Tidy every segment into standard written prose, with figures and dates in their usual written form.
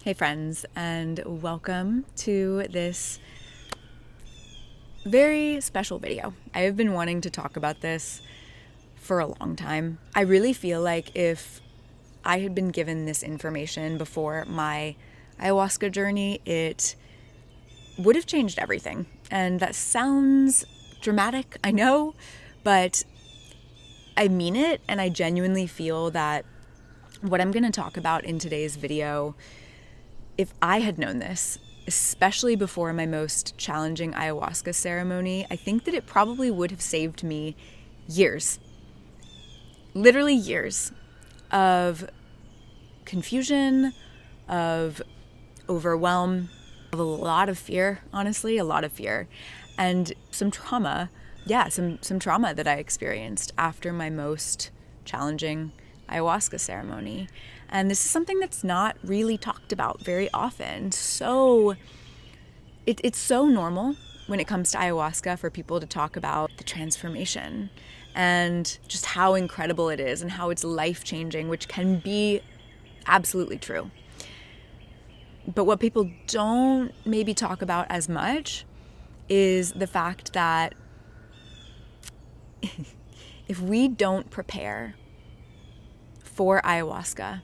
Hey friends, and welcome to this very special video. I have been wanting to talk about this for a long time. I really feel like if I had been given this information before my ayahuasca journey, it would have changed everything. And that sounds dramatic, I know, but I mean it, and I genuinely feel that what I'm going to talk about in today's video, if I had known this, especially before my most challenging ayahuasca ceremony, I think that it probably would have saved me years, literally years of confusion, of overwhelm, of a lot of fear, honestly, a lot of fear, and some trauma. Some trauma that I experienced after my most challenging ayahuasca ceremony. And this is something that's not really talked about very often. So it's so normal when it comes to ayahuasca for people to talk about the transformation and just how incredible it is and how it's life-changing, which can be absolutely true. But what people don't maybe talk about as much is the fact that if we don't prepare for ayahuasca,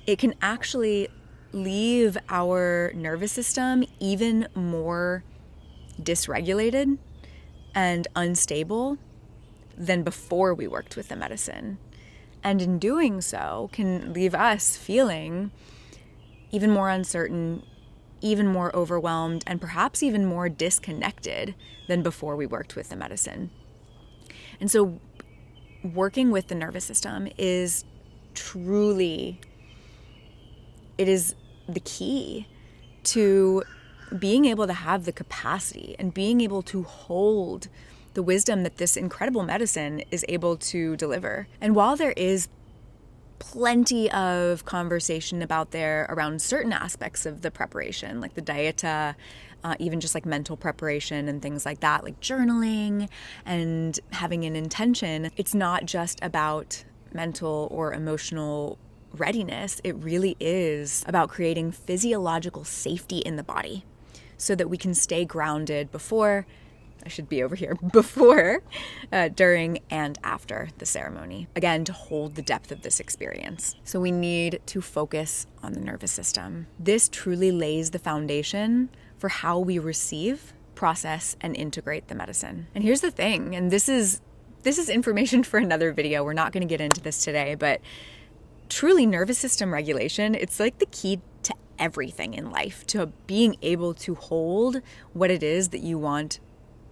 it can actually leave our nervous system even more dysregulated and unstable than before we worked with the medicine. And in doing so, can leave us feeling even more uncertain, even more overwhelmed, and perhaps even more disconnected than before we worked with the medicine. And so working with the nervous system is truly, it is the key to being able to have the capacity and being able to hold the wisdom that this incredible medicine is able to deliver. And while there is plenty of conversation about there around certain aspects of the preparation, like the dieta, even just like mental preparation and things like that, like journaling and having an intention, it's not just about mental or emotional readiness. It really is about creating physiological safety in the body so that we can stay grounded before, during and after the ceremony. Again, to hold the depth of this experience. So we need to focus on the nervous system. This truly lays the foundation for how we receive, process, and integrate the medicine. And here's the thing, and this is information for another video. We're not going to get into this today, but truly nervous system regulation, it's like the key to everything in life, to being able to hold what it is that you want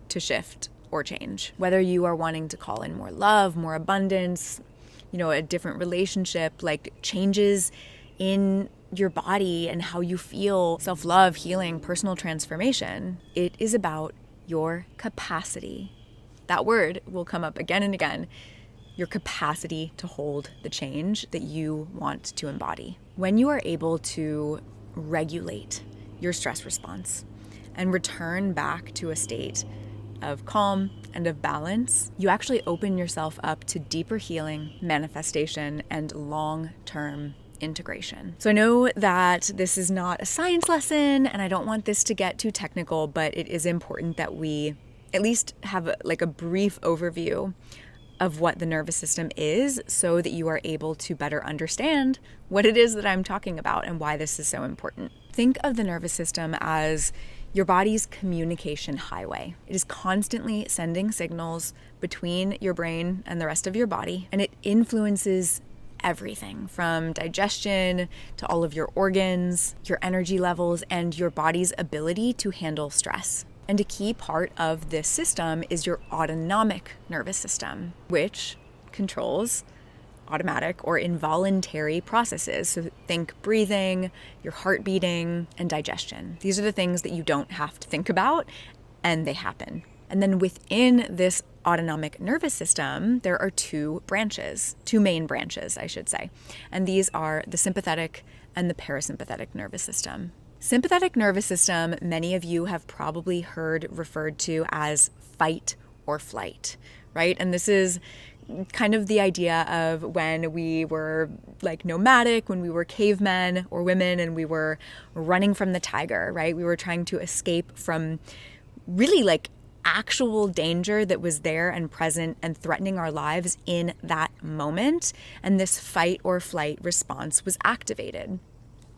to shift or change. Whether you are wanting to call in more love, more abundance, a different relationship, like changes in your body and how you feel, self-love, healing, personal transformation, it is about your capacity. That word will come up again and again. Your capacity to hold the change that you want to embody. When you are able to regulate your stress response and return back to a state of calm and of balance, you actually open yourself up to deeper healing, manifestation, and long-term integration. So I know that this is not a science lesson and I don't want this to get too technical, but it is important that we at least have a brief overview of what the nervous system is so that you are able to better understand what it is that I'm talking about and why this is so important. Think of the nervous system as your body's communication highway. It is constantly sending signals between your brain and the rest of your body, and it influences everything from digestion to all of your organs, your energy levels, and your body's ability to handle stress. And a key part of this system is your autonomic nervous system, which controls automatic or involuntary processes. So think breathing, your heart beating, and digestion. These are the things that you don't have to think about, and they happen. And then within this autonomic nervous system, there are two main branches, I should say. And these are the sympathetic and the parasympathetic nervous system. Sympathetic nervous system, many of you have probably heard referred to as fight or flight, right? And this is kind of the idea of when we were like nomadic, when we were cavemen or women, and we were running from the tiger, right? We were trying to escape from really like actual danger that was there and present and threatening our lives in that moment. And this fight or flight response was activated.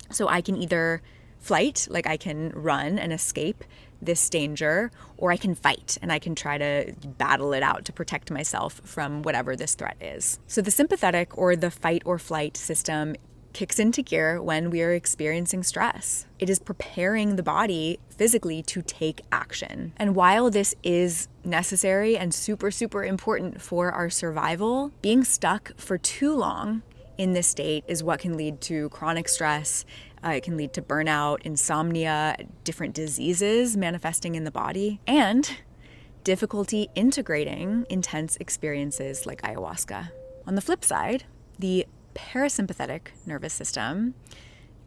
So I can either flight, like I can run and escape this danger, or I can fight and I can try to battle it out to protect myself from whatever this threat is. So the sympathetic or the fight or flight system kicks into gear when we are experiencing stress. It is preparing the body physically to take action. And while this is necessary and super, super important for our survival, being stuck for too long in this state is what can lead to chronic stress. It can lead to burnout, insomnia, different diseases manifesting in the body, and difficulty integrating intense experiences like ayahuasca. On the flip side, the parasympathetic nervous system,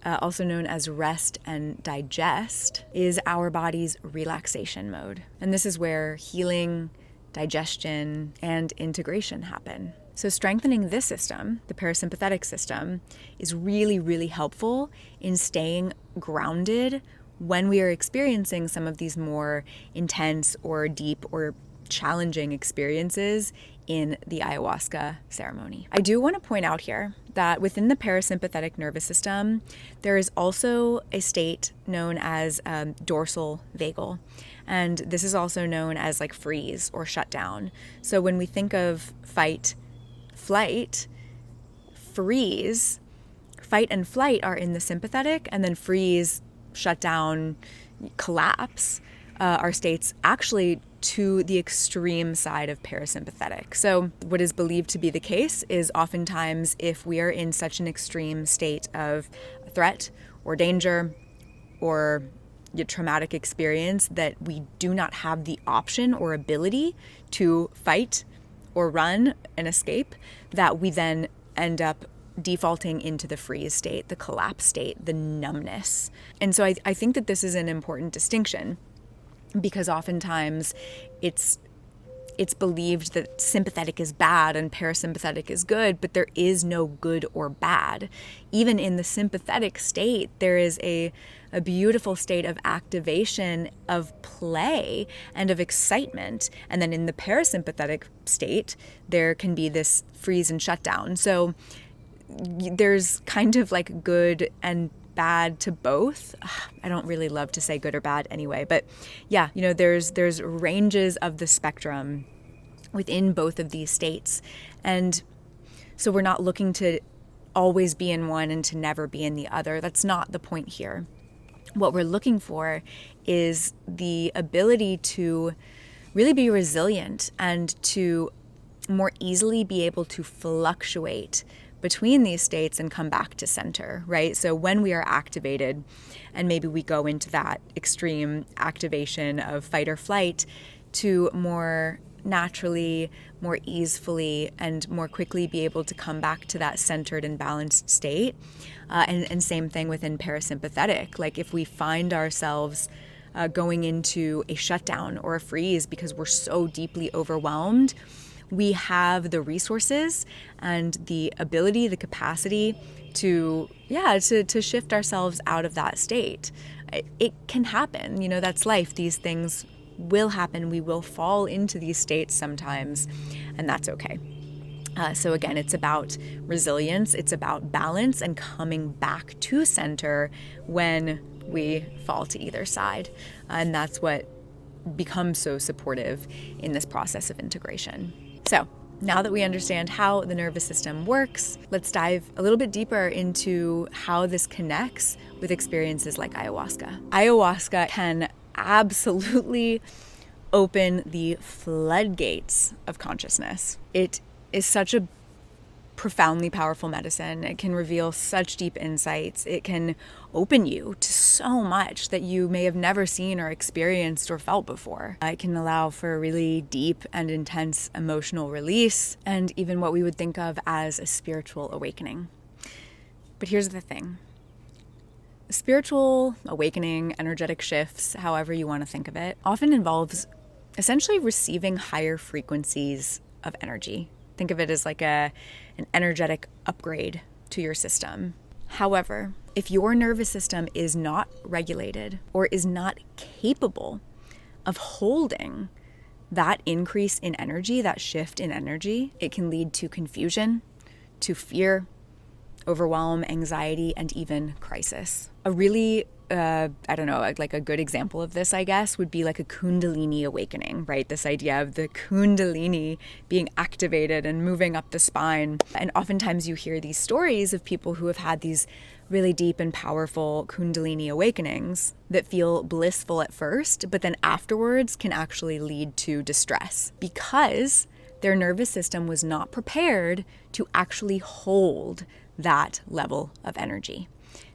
also known as rest and digest, is our body's relaxation mode. And this is where healing, digestion, and integration happen. So strengthening this system, the parasympathetic system, is really, really helpful in staying grounded when we are experiencing some of these more intense or deep or challenging experiences in the ayahuasca ceremony. I do want to point out here that within the parasympathetic nervous system, there is also a state known as dorsal vagal. And this is also known as like freeze or shutdown. So when we think of fight, flight, freeze, fight and flight are in the sympathetic, and then freeze, shutdown, collapse are states actually to the extreme side of parasympathetic. So what is believed to be the case is oftentimes if we are in such an extreme state of threat or danger or a traumatic experience that we do not have the option or ability to fight or run and escape, that we then end up defaulting into the freeze state, the collapse state, the numbness. And so I think that this is an important distinction, because oftentimes it's believed that sympathetic is bad and parasympathetic is good, but there is no good or bad. Even in the sympathetic state, there is a beautiful state of activation, of play, and of excitement. And then in the parasympathetic state, there can be this freeze and shutdown. So there's kind of like good and bad to both. I don't really love to say good or bad anyway, but yeah, there's ranges of the spectrum within both of these states. And so we're not looking to always be in one and to never be in the other. That's not the point here. What we're looking for is the ability to really be resilient and to more easily be able to fluctuate between these states and come back to center, right? So when we are activated and maybe we go into that extreme activation of fight or flight, to more naturally, more easily, and more quickly be able to come back to that centered and balanced state. And same thing within parasympathetic. Like if we find ourselves going into a shutdown or a freeze because we're so deeply overwhelmed, we have the resources and the ability, the capacity to shift ourselves out of that state. It can happen, that's life. These things will happen. We will fall into these states sometimes, and that's okay. So again, it's about resilience, it's about balance and coming back to center when we fall to either side. And that's what becomes so supportive in this process of integration. So now that we understand how the nervous system works, let's dive a little bit deeper into how this connects with experiences like ayahuasca. Ayahuasca can absolutely open the floodgates of consciousness. It is such a profoundly powerful medicine. It can reveal such deep insights. It can open you to so much that you may have never seen or experienced or felt before. It can allow for a really deep and intense emotional release, and even what we would think of as a spiritual awakening. But here's the thing. Spiritual awakening, energetic shifts, however you want to think of it, often involves essentially receiving higher frequencies of energy. Think of it as like an energetic upgrade to your system. However, if your nervous system is not regulated or is not capable of holding that increase in energy, that shift in energy, it can lead to confusion, to fear, overwhelm, anxiety, and even crisis. A really, like a good example of this, I guess, would be like a Kundalini awakening, right? This idea of the Kundalini being activated and moving up the spine. And oftentimes you hear these stories of people who have had these really deep and powerful Kundalini awakenings that feel blissful at first, but then afterwards can actually lead to distress because their nervous system was not prepared to actually hold that level of energy.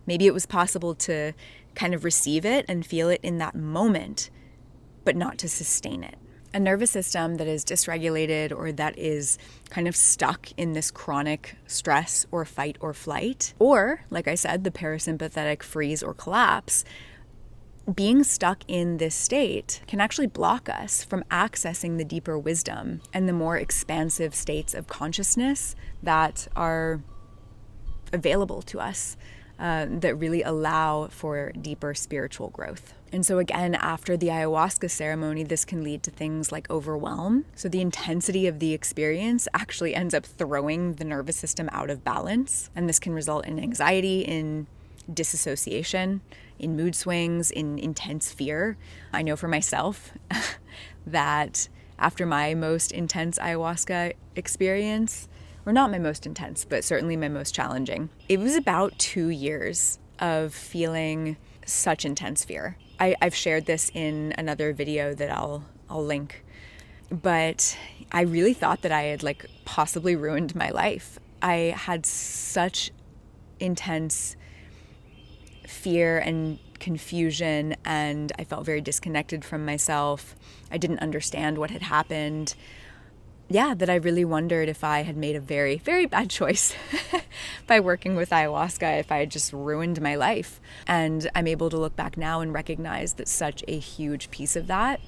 Maybe it was possible to kind of receive it and feel it in that moment, but not to sustain it. A nervous system that is dysregulated or that is kind of stuck in this chronic stress or fight or flight, or, like I said, the parasympathetic freeze or collapse, being stuck in this state can actually block us from accessing the deeper wisdom and the more expansive states of consciousness that are available to us, that really allow for deeper spiritual growth. And so again, after the ayahuasca ceremony, this can lead to things like overwhelm. So the intensity of the experience actually ends up throwing the nervous system out of balance. And this can result in anxiety, in disassociation, in mood swings, in intense fear. I know for myself that after my most intense ayahuasca experience, or not my most intense, but certainly my most challenging, it was about 2 years of feeling such intense fear. I've shared this in another video that I'll link, but I really thought that I had like possibly ruined my life. I had such intense fear and confusion, and I felt very disconnected from myself. I didn't understand what had happened. Yeah, that I really wondered if I had made a very, very bad choice by working with ayahuasca, if I had just ruined my life. And I'm able to look back now and recognize that such a huge piece of that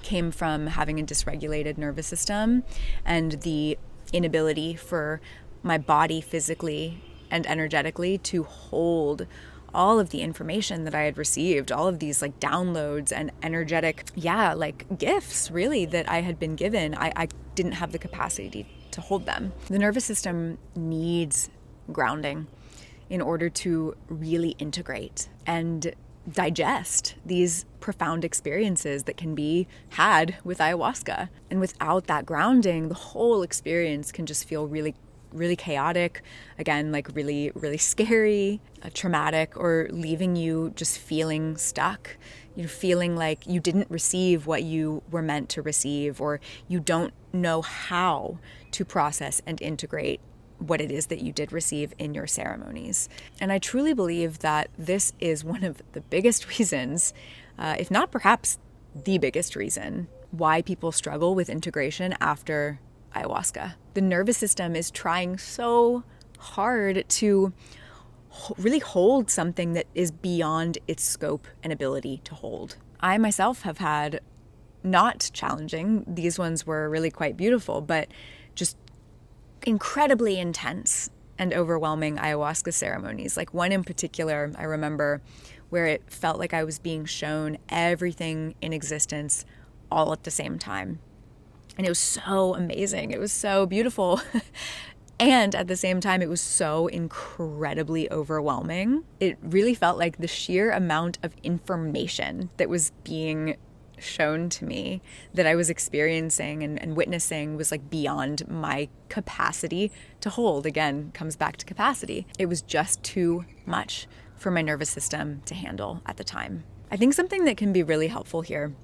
came from having a dysregulated nervous system and the inability for my body physically and energetically to hold all of the information that I had received, all of these like downloads and energetic, like gifts really that I had been given. I didn't have the capacity to hold them. The nervous system needs grounding in order to really integrate and digest these profound experiences that can be had with ayahuasca. And without that grounding, the whole experience can just feel really chaotic, again, like really, really scary, traumatic, or leaving you just feeling stuck, feeling like you didn't receive what you were meant to receive, or you don't know how to process and integrate what it is that you did receive in your ceremonies. And I truly believe that this is one of the biggest reasons, if not perhaps the biggest reason, why people struggle with integration after ayahuasca. The nervous system is trying so hard to really hold something that is beyond its scope and ability to hold. I myself have had not challenging, these ones were really quite beautiful, but just incredibly intense and overwhelming ayahuasca ceremonies. Like one in particular, I remember, where it felt like I was being shown everything in existence all at the same time. And it was so amazing. It was so beautiful. And at the same time, it was so incredibly overwhelming. It really felt like the sheer amount of information that was being shown to me, that I was experiencing and witnessing, was like beyond my capacity to hold. Again, comes back to capacity. It was just too much for my nervous system to handle at the time. I think something that can be really helpful here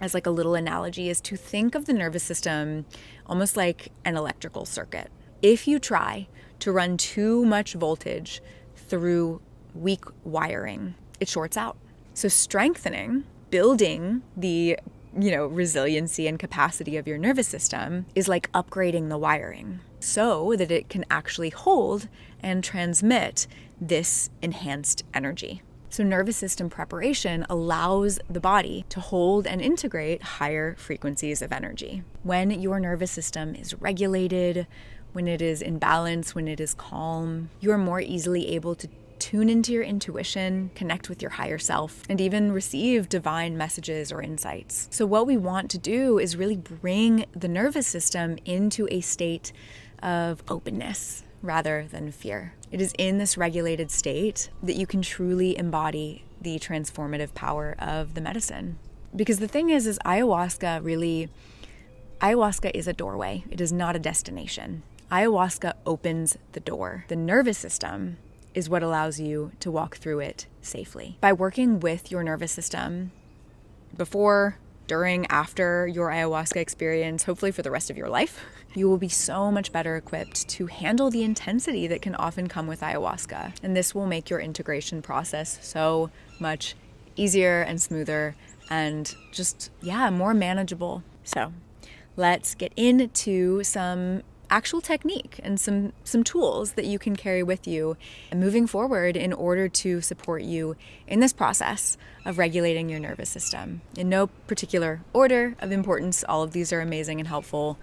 as like a little analogy is to think of the nervous system almost like an electrical circuit. If you try to run too much voltage through weak wiring, it shorts out. So strengthening, building the, resiliency and capacity of your nervous system is like upgrading the wiring so that it can actually hold and transmit this enhanced energy. So nervous system preparation allows the body to hold and integrate higher frequencies of energy. When your nervous system is regulated, when it is in balance, when it is calm, you are more easily able to tune into your intuition, connect with your higher self, and even receive divine messages or insights. So what we want to do is really bring the nervous system into a state of openness rather than fear. It is in this regulated state that you can truly embody the transformative power of the medicine. Because the thing is ayahuasca is a doorway. It is not a destination. Ayahuasca opens the door. The nervous system is what allows you to walk through it safely. By working with your nervous system before, during, after your ayahuasca experience, hopefully for the rest of your life, you will be so much better equipped to handle the intensity that can often come with ayahuasca. And this will make your integration process so much easier and smoother and just, more manageable. So let's get into some actual technique and some tools that you can carry with you and moving forward in order to support you in this process of regulating your nervous system. In no particular order of importance, all of these are amazing and helpful.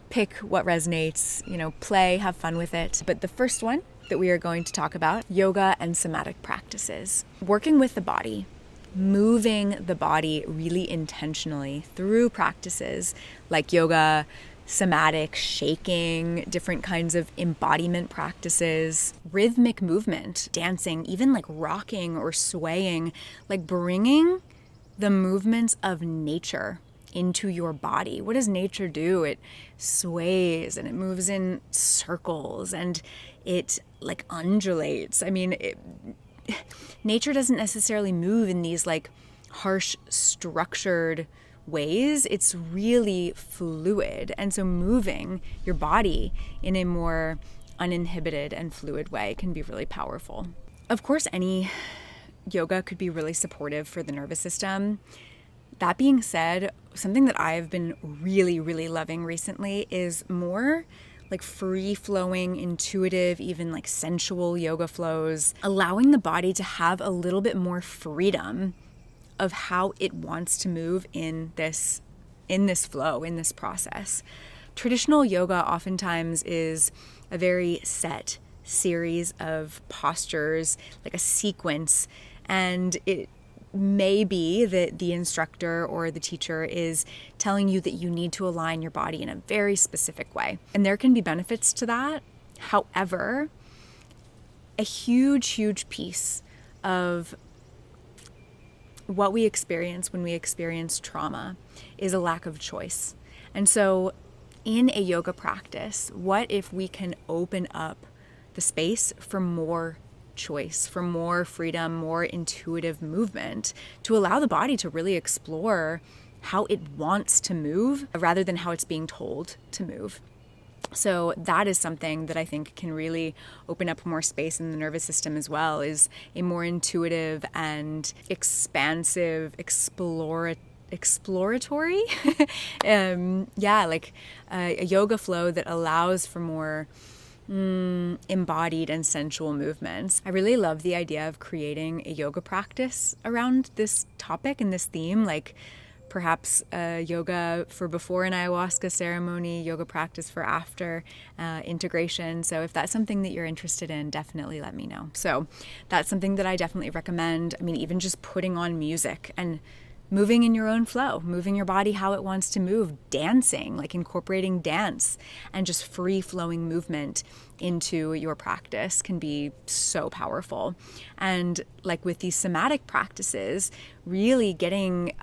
Pick what resonates, play, have fun with it. But the first one that we are going to talk about, yoga and somatic practices. Working with the body, moving the body really intentionally through practices like yoga, somatic, shaking, different kinds of embodiment practices, rhythmic movement, dancing, even like rocking or swaying, like bringing the movements of nature into your body. What does nature do? It sways and it moves in circles and it like undulates. I mean, nature doesn't necessarily move in these like harsh, structured ways. It's really fluid. And so moving your body in a more uninhibited and fluid way can be really powerful. Of course, any yoga could be really supportive for the nervous system. That being said, something that I've been really, really loving recently is more like free-flowing, intuitive, even like sensual yoga flows, allowing the body to have a little bit more freedom of how it wants to move in this flow, in this process. Traditional yoga oftentimes is a very set series of postures, like a sequence, and it may be that the instructor or the teacher is telling you that you need to align your body in a very specific way. And there can be benefits to that. However, a huge piece of what we experience when we experience trauma is a lack of choice. And so in a yoga practice, what if we can open up the space for more choice, for more freedom, more intuitive movement, to allow the body to really explore how it wants to move rather than how it's being told to move. So that is something that I think can really open up more space in the nervous system as well, is a more intuitive and expansive, exploratory, like a yoga flow that allows for more embodied and sensual movements. I really love the idea of creating a yoga practice around this topic and this theme, like perhaps yoga for before an ayahuasca ceremony, yoga practice for after integration. So if that's something that you're interested in, definitely let me know. So that's something that I definitely recommend. I mean, even just putting on music and moving in your own flow, moving your body how it wants to move, dancing, like incorporating dance and just free-flowing movement into your practice can be so powerful. And like with these somatic practices, really getting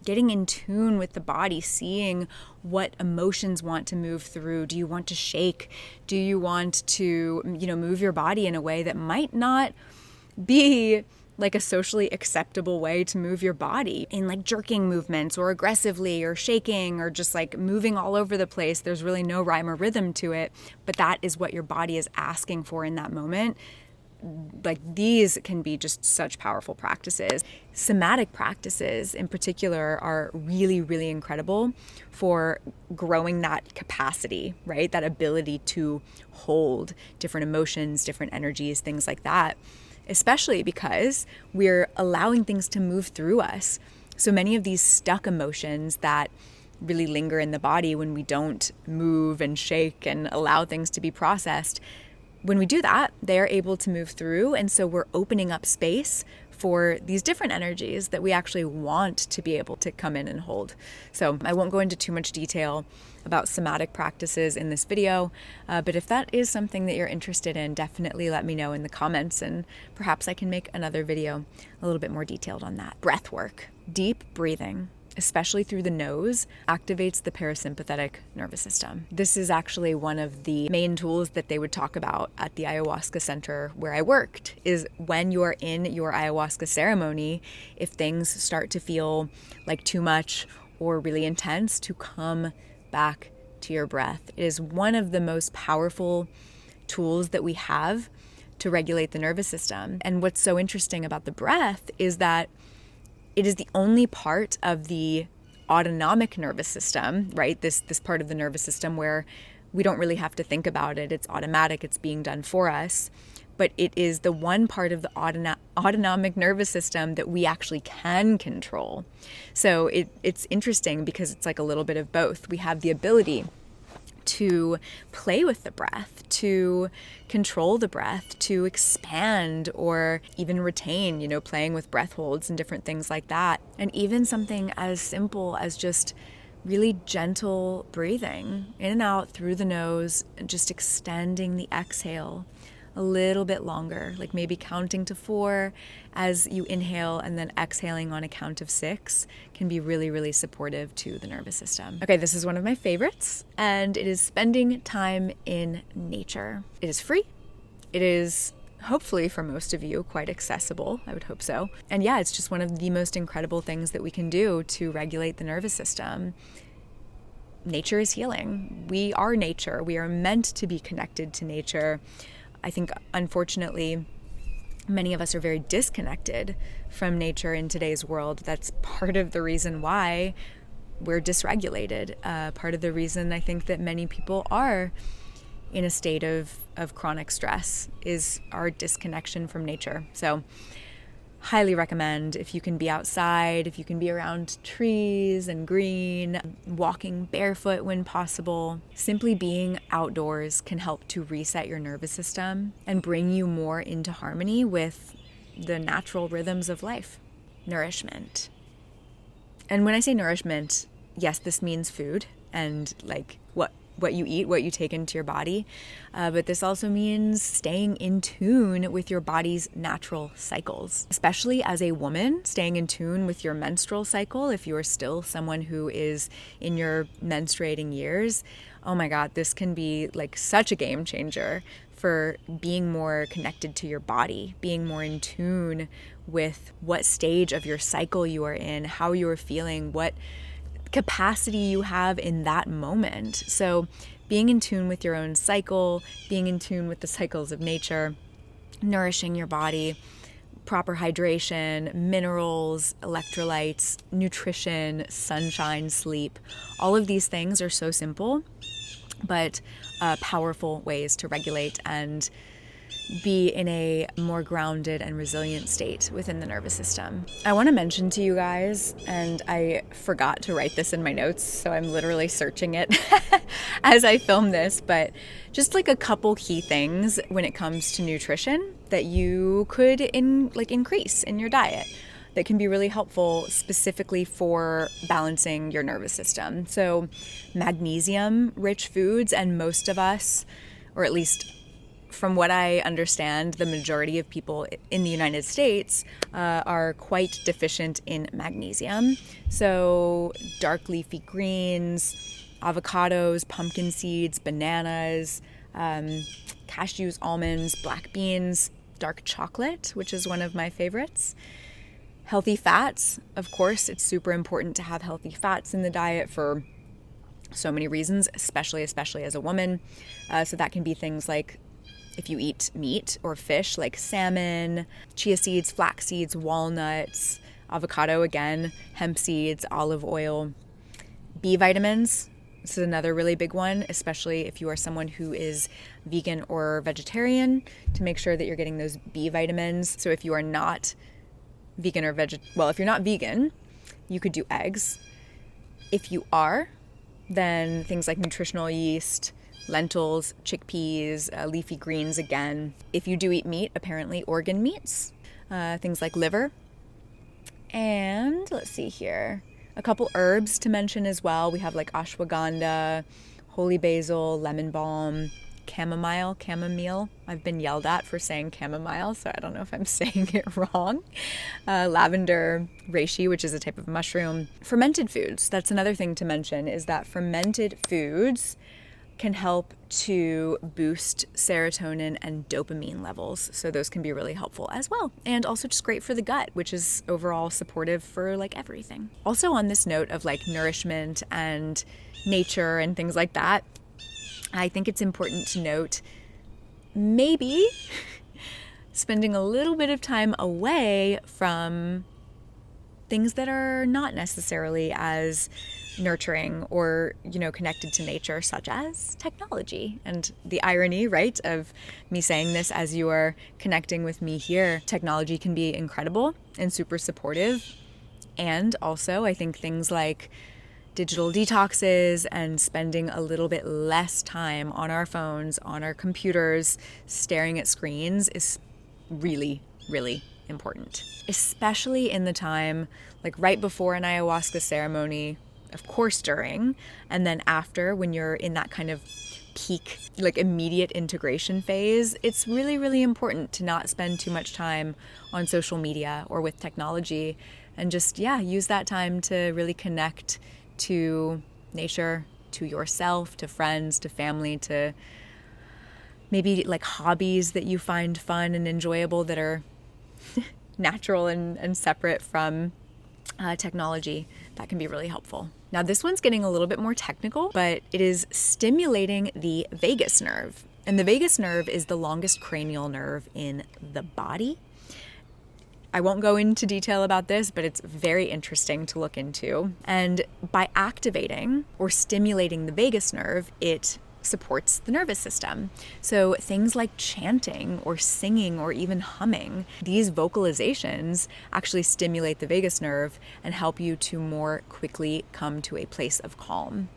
in tune with the body, seeing what emotions want to move through. Do you want to shake? Do you want to, move your body in a way that might not be like a socially acceptable way to move your body, in like jerking movements or aggressively or shaking or just like moving all over the place? There's really no rhyme or rhythm to it, but that is what your body is asking for in that moment. Like these can be just such powerful practices. Somatic practices in particular are really, really incredible for growing that capacity, right? That ability to hold different emotions, different energies, things like that. especially because we're allowing things to move through us. So many of these stuck emotions that really linger in the body when we don't move and shake and allow things to be processed, when we do that, they're able to move through. And so we're opening up space for these different energies that we actually want to be able to come in and hold. So I won't go into too much detail about somatic practices in this video, but if that is something that you're interested in, definitely let me know in the comments, and perhaps I can make another video a little bit more detailed on that. Breath work, deep breathing, especially through the nose, activates the parasympathetic nervous system. This is actually one of the main tools that they would talk about at the Ayahuasca center where I worked, is when you're in your Ayahuasca ceremony, if things start to feel like too much or really intense, to come back to your breath. It is one of the most powerful tools that we have to regulate the nervous system. And what's so interesting about the breath is that it is the only part of the autonomic nervous system, right? This part of the nervous system where we don't really have to think about it. It's automatic. It's being done for us. But it is the one part of the autonomic nervous system that we actually can control. So it's interesting because it's like a little bit of both. We have the ability to play with the breath, to control the breath, to expand or even retain, playing with breath holds and different things like that. And even something as simple as just really gentle breathing in and out through the nose, just extending the exhale a little bit longer, like maybe counting to 4 as you inhale and then exhaling on a count of 6 can be really, really supportive to the nervous system. Okay, this is one of my favorites, and it is spending time in nature. It is free. It is hopefully for most of you quite accessible. I would hope so. And yeah, it's just one of the most incredible things that we can do to regulate the nervous system. Nature is healing. We are nature. We are meant to be connected to nature. I think, unfortunately, many of us are very disconnected from nature in today's world. That's part of the reason why we're dysregulated. Part of the reason I think that many people are in a state of chronic stress is our disconnection from nature. So highly recommend, if you can be outside, if you can be around trees and green, walking barefoot when possible. Simply being outdoors can help to reset your nervous system and bring you more into harmony with the natural rhythms of life. Nourishment. And when I say nourishment, yes, this means food and like what you eat, what you take into your body. But this also means staying in tune with your body's natural cycles, especially as a woman, staying in tune with your menstrual cycle. If you're still someone who is in your menstruating years, oh my God, this can be like such a game changer for being more connected to your body, being more in tune with what stage of your cycle you are in, how you're feeling, what capacity you have in that moment. So being in tune with your own cycle, being in tune with the cycles of nature, nourishing your body, proper hydration, minerals, electrolytes, nutrition, sunshine, sleep. All of these things are so simple, but powerful ways to regulate and be in a more grounded and resilient state within the nervous system. I want to mention to you guys, and I forgot to write this in my notes, so I'm literally searching it as I film this, but just like a couple key things when it comes to nutrition that you could increase in your diet that can be really helpful specifically for balancing your nervous system. So magnesium-rich foods, and most of us, or at least from what I understand, the majority of people in the United States are quite deficient in magnesium. So dark leafy greens, avocados, pumpkin seeds, bananas, cashews, almonds, black beans, dark chocolate, which is one of my favorites. Healthy fats, of course, it's super important to have healthy fats in the diet for so many reasons, especially as a woman. So that can be things like if you eat meat or fish like salmon, chia seeds, flax seeds, walnuts, avocado again, hemp seeds, olive oil. B vitamins, This is another really big one, especially if you are someone who is vegan or vegetarian, to make sure that you're getting those B vitamins. So if you are not vegan or if you're not vegan, you could do eggs. If you are, then things like nutritional yeast, lentils, chickpeas, leafy greens again. If you do eat meat, apparently organ meats, things like liver. And let's see here. A couple herbs to mention as well. We have like ashwagandha, holy basil, lemon balm, chamomile. I've been yelled at for saying chamomile, so I don't know if I'm saying it wrong. Lavender reishi, which is a type of mushroom. Fermented foods. That's another thing to mention, is that fermented foods can help to boost serotonin and dopamine levels. So those can be really helpful as well. And also just great for the gut, which is overall supportive for like everything. Also on this note of like nourishment and nature and things like that, I think it's important to note maybe spending a little bit of time away from things that are not necessarily as nurturing or, connected to nature, such as technology. And the irony, right, of me saying this as you are connecting with me here, technology can be incredible and super supportive. And also, I think things like digital detoxes and spending a little bit less time on our phones, on our computers, staring at screens is really, really important, especially in the time like right before an ayahuasca ceremony, of course during, and then after, when you're in that kind of peak, like immediate integration phase. It's really, really important to not spend too much time on social media or with technology, and just, use that time to really connect to nature, to yourself, to friends, to family, to maybe like hobbies that you find fun and enjoyable that are natural and separate from technology. That can be really helpful. Now this one's getting a little bit more technical, but it is stimulating the vagus nerve. And the vagus nerve is the longest cranial nerve in the body. I won't go into detail about this, but it's very interesting to look into. And by activating or stimulating the vagus nerve, it supports the nervous system. So things like chanting or singing or even humming, these vocalizations actually stimulate the vagus nerve and help you to more quickly come to a place of calm.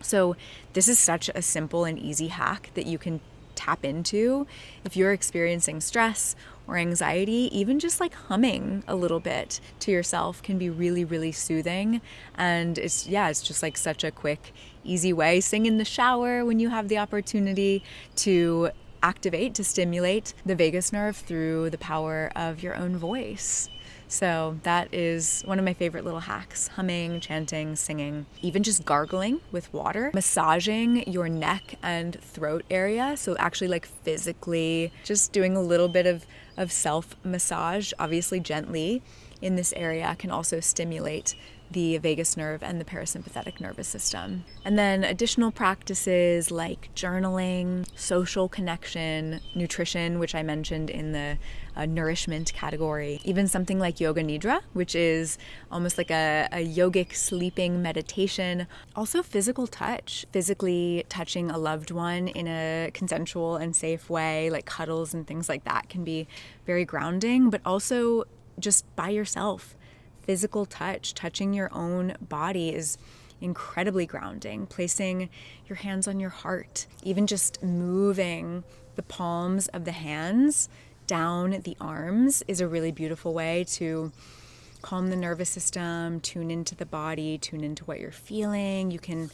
So this is such a simple and easy hack that you can tap into if you're experiencing stress or anxiety. Even just like humming a little bit to yourself can be really, really soothing. And it's just like such a quick, easy way. Sing in the shower when you have the opportunity to activate, to stimulate the vagus nerve through the power of your own voice. So that is one of my favorite little hacks: humming, chanting, singing, even just gargling with water, massaging your neck and throat area. So actually like physically just doing a little bit of self-massage, obviously gently, in this area can also stimulate the vagus nerve and the parasympathetic nervous system. And then additional practices like journaling, social connection, nutrition, which I mentioned in the nourishment category, even something like yoga nidra, which is almost like a yogic sleeping meditation. Also physical touch, physically touching a loved one in a consensual and safe way, like cuddles and things like that, can be very grounding, but also just by yourself. Physical touch, touching your own body is incredibly grounding. Placing your hands on your heart, even just moving the palms of the hands down the arms is a really beautiful way to calm the nervous system, tune into the body, tune into what you're feeling. You can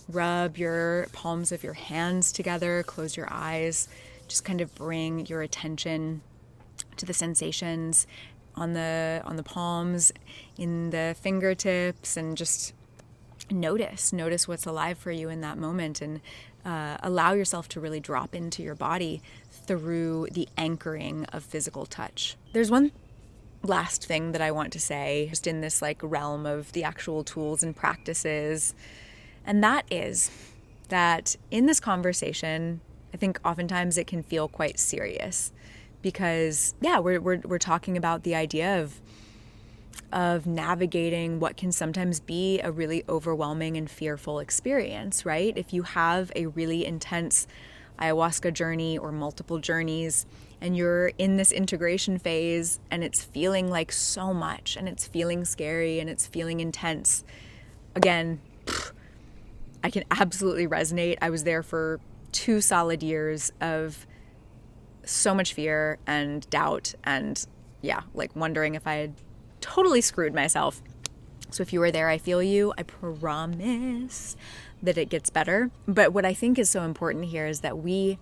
rub your palms of your hands together, close your eyes, just kind of bring your attention to the sensations on the palms, in the fingertips, and just notice what's alive for you in that moment, and allow yourself to really drop into your body through the anchoring of physical touch. There's one last thing that I want to say, just in this like realm of the actual tools and practices, and that is that in this conversation, I think oftentimes it can feel quite serious. Because we're talking about the idea of of navigating what can sometimes be a really overwhelming and fearful experience, right? If you have a really intense ayahuasca journey or multiple journeys and you're in this integration phase and it's feeling like so much and it's feeling scary and it's feeling intense, again, I can absolutely resonate. I was there for 2 solid years of so much fear and doubt and like wondering if I had totally screwed myself. So if you were there, I feel you. I promise that it gets better. But what I think is so important here is that we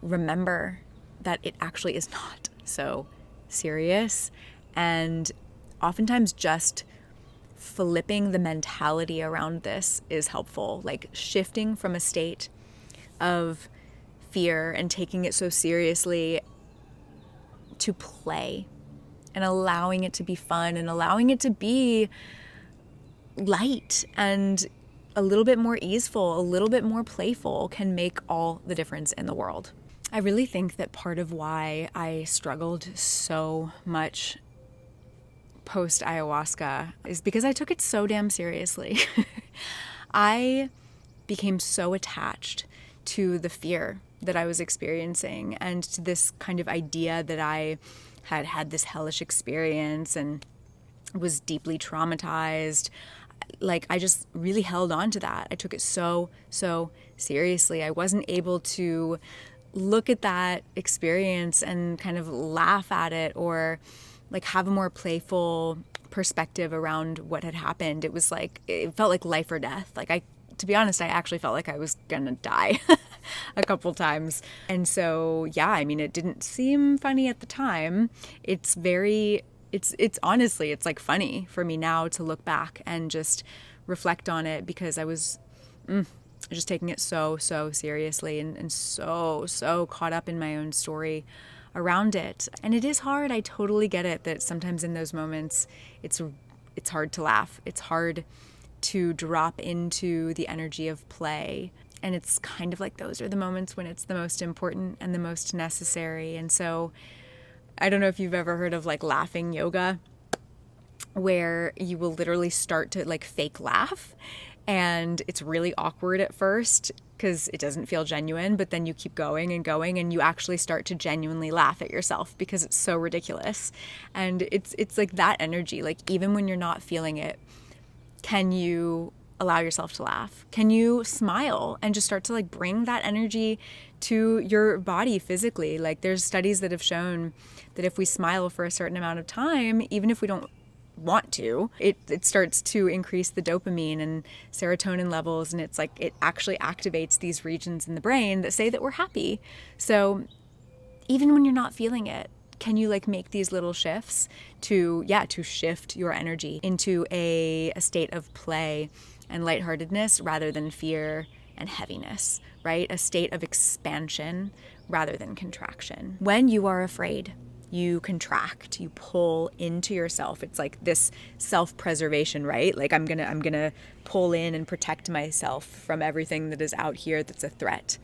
remember that it actually is not so serious. And oftentimes just flipping the mentality around this is helpful. Like shifting from a state of fear and taking it so seriously to play and allowing it to be fun and allowing it to be light and a little bit more easeful, a little bit more playful can make all the difference in the world. I really think that part of why I struggled so much post ayahuasca is because I took it so damn seriously. I became so attached to the fear that I was experiencing and to this kind of idea that I had this hellish experience and was deeply traumatized. Like I just really held on to that. I took it so seriously. I wasn't able to look at that experience and kind of laugh at it or like have a more playful perspective around what had happened. It was like, it felt like life or death. Like to be honest, I actually felt like I was gonna die a couple times. And so, yeah, I mean, it didn't seem funny at the time. It's honestly, it's like funny for me now to look back and just reflect on it because I was just taking it so seriously and so caught up in my own story around it. And it is hard. I totally get it that sometimes in those moments it's hard to laugh. It's hard to drop into the energy of play. And it's kind of like those are the moments when it's the most important and the most necessary. And so I don't know if you've ever heard of like laughing yoga, where you will literally start to like fake laugh. And it's really awkward at first because it doesn't feel genuine, but then you keep going and you actually start to genuinely laugh at yourself because it's so ridiculous. And it's like that energy, like even when you're not feeling it, can you allow yourself to laugh? Can you smile and just start to like bring that energy to your body physically? Like there's studies that have shown that if we smile for a certain amount of time, even if we don't want to, it starts to increase the dopamine and serotonin levels, and it's like it actually activates these regions in the brain that say that we're happy. So even when you're not feeling it, can you like make these little shifts to shift your energy into a state of play and lightheartedness rather than fear and heaviness, right? A state of expansion rather than contraction. When you are afraid, you contract, you pull into yourself. It's like this self-preservation, right? Like I'm gonna pull in and protect myself from everything that is out here that's a threat.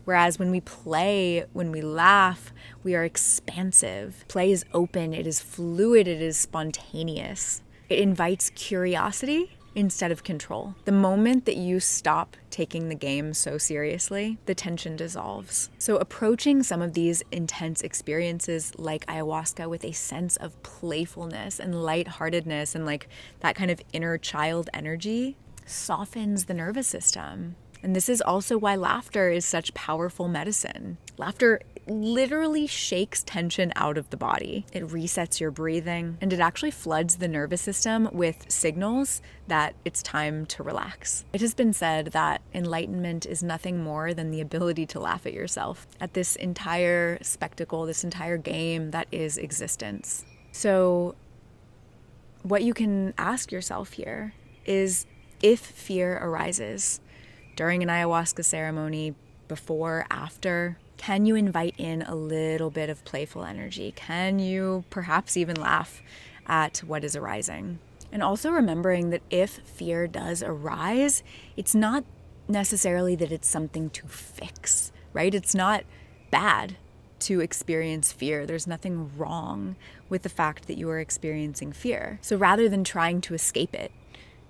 Whereas when we play, when we laugh, we are expansive. Play is open, it is fluid, it is spontaneous. It invites curiosity instead of control. The moment that you stop taking the game so seriously, the tension dissolves. So approaching some of these intense experiences like ayahuasca with a sense of playfulness and lightheartedness and like that kind of inner child energy softens the nervous system. And this is also why laughter is such powerful medicine. Laughter literally shakes tension out of the body. It resets your breathing, and it actually floods the nervous system with signals that it's time to relax. It has been said that enlightenment is nothing more than the ability to laugh at yourself, at this entire spectacle, this entire game that is existence. So what you can ask yourself here is, if fear arises during an ayahuasca ceremony, before, after, can you invite in a little bit of playful energy? Can you perhaps even laugh at what is arising? And also remembering that if fear does arise, it's not necessarily that it's something to fix, right? It's not bad. to experience fear. There's nothing wrong with the fact that you are experiencing fear. So rather than trying to escape it,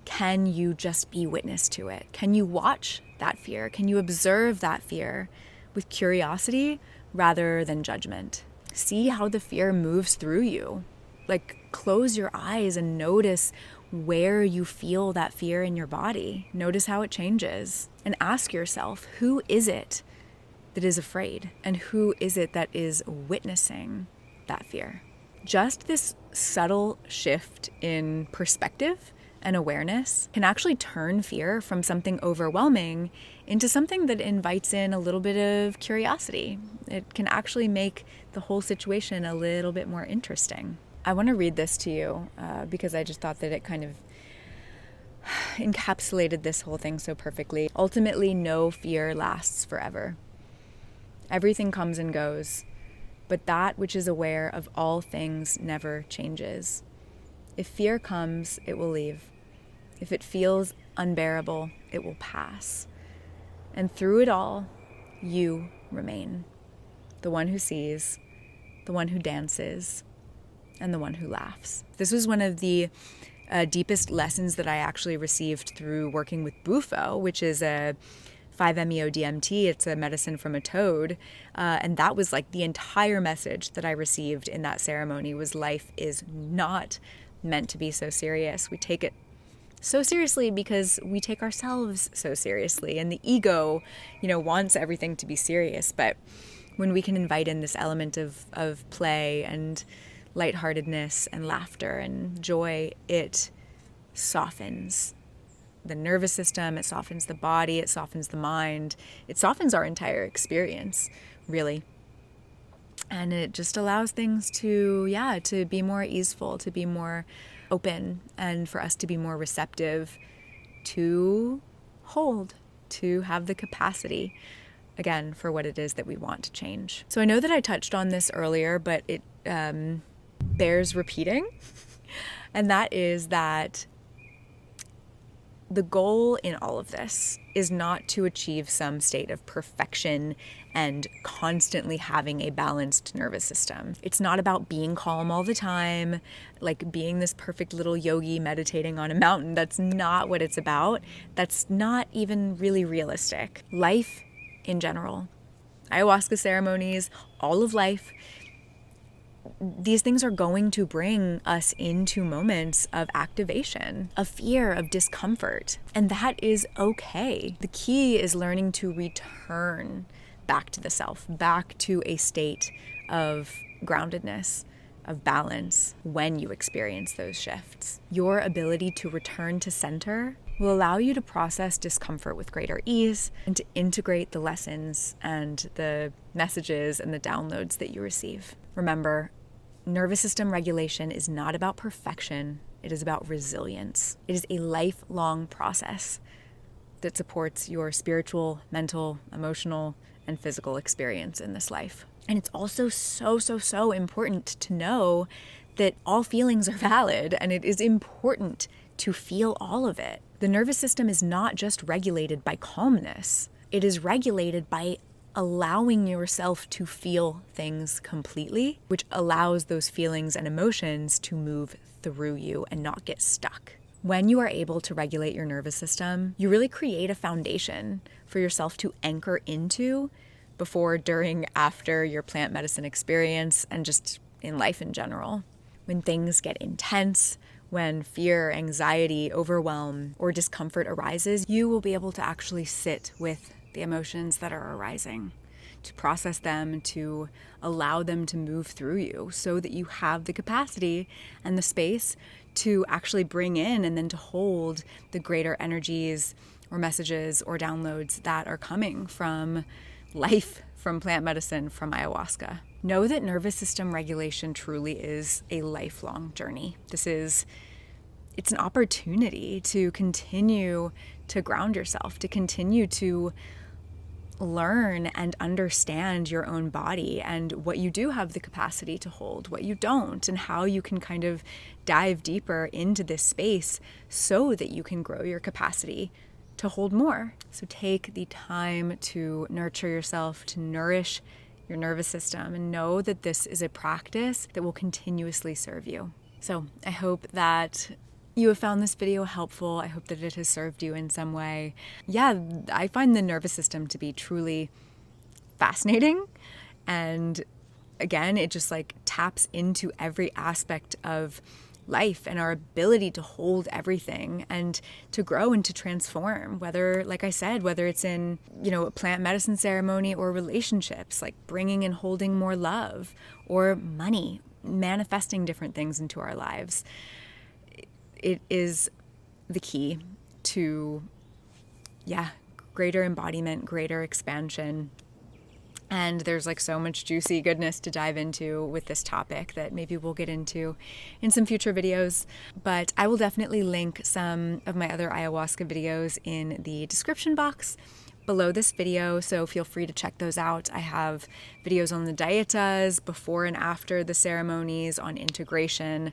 can you just be witness to it? Can you watch that fear? Can you observe that fear with curiosity rather than judgment? See how the fear moves through you. Like, close your eyes and notice where you feel that fear in your body. Notice how it changes. And ask yourself, who is it that is afraid? And who is it that is witnessing that fear? Just this subtle shift in perspective and awareness can actually turn fear from something overwhelming into something that invites in a little bit of curiosity. It can actually make the whole situation a little bit more interesting. I want to read this to you because I just thought that it kind of encapsulated this whole thing so perfectly. Ultimately, no fear lasts forever. Everything comes and goes, but that which is aware of all things never changes. If fear comes, it will leave. If it feels unbearable, it will pass. And through it all, you remain. The one who sees, the one who dances, and the one who laughs. This was one of the deepest lessons that I actually received through working with Bufo, which is a 5-MeO-DMT. It's a medicine from a toad. And that was like the entire message that I received in that ceremony was life is not meant to be so serious. We take it so seriously because we take ourselves so seriously. And the ego, wants everything to be serious. But when we can invite in this element of play and lightheartedness and laughter and joy, it softens the nervous system, it softens the body, it softens the mind, it softens our entire experience, really. And it just allows things to be more easeful, to be more open, and for us to be more receptive to hold, to have the capacity, again, for what it is that we want to change. So I know that I touched on this earlier, but it bears repeating, and that is that the goal in all of this is not to achieve some state of perfection and constantly having a balanced nervous system. It's not about being calm all the time, like being this perfect little yogi meditating on a mountain. That's not what it's about. That's not even really realistic. Life in general, ayahuasca ceremonies, all of life, these things are going to bring us into moments of activation, of fear, of discomfort. And that is okay. The key is learning to return back to the self, back to a state of groundedness, of balance when you experience those shifts. Your ability to return to center will allow you to process discomfort with greater ease and to integrate the lessons and the messages and the downloads that you receive. Remember, nervous system regulation is not about perfection. It is about resilience. It is a lifelong process that supports your spiritual, mental, emotional, and physical experience in this life. And it's also so important to know that all feelings are valid, and it is important to feel all of it. The nervous system is not just regulated by calmness. It is regulated by allowing yourself to feel things completely, which allows those feelings and emotions to move through you and not get stuck. When you are able to regulate your nervous system, you really create a foundation for yourself to anchor into before, during, after your plant medicine experience, and just in life in general. When things get intense, when fear, anxiety, overwhelm, or discomfort arises, you will be able to actually sit with the emotions that are arising, to process them, to allow them to move through you so that you have the capacity and the space to actually bring in and then to hold the greater energies or messages or downloads that are coming from life, from plant medicine, from ayahuasca. Know that nervous system regulation truly is a lifelong journey. It's an opportunity to continue to ground yourself, to continue to learn and understand your own body and what you do have the capacity to hold, what you don't, and how you can kind of dive deeper into this space so that you can grow your capacity to hold more. So take the time to nurture yourself, to nourish your nervous system, and know that this is a practice that will continuously serve you. So I hope that you have found this video helpful. I hope that it has served you in some way. Yeah, I find the nervous system to be truly fascinating. And again, it just like taps into every aspect of life and our ability to hold everything and to grow and to transform, whether, like I said, whether it's in, a plant medicine ceremony or relationships, like bringing and holding more love, or money, manifesting different things into our lives. It is the key to, greater embodiment, greater expansion. And there's like so much juicy goodness to dive into with this topic that maybe we'll get into in some future videos. But I will definitely link some of my other ayahuasca videos in the description box below this video, so feel free to check those out. I have videos on the dietas, before and after the ceremonies, on integration,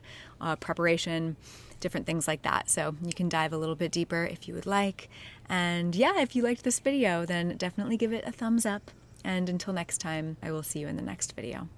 preparation, different things like that. So you can dive a little bit deeper if you would like. And if you liked this video, then definitely give it a thumbs up. And until next time, I will see you in the next video.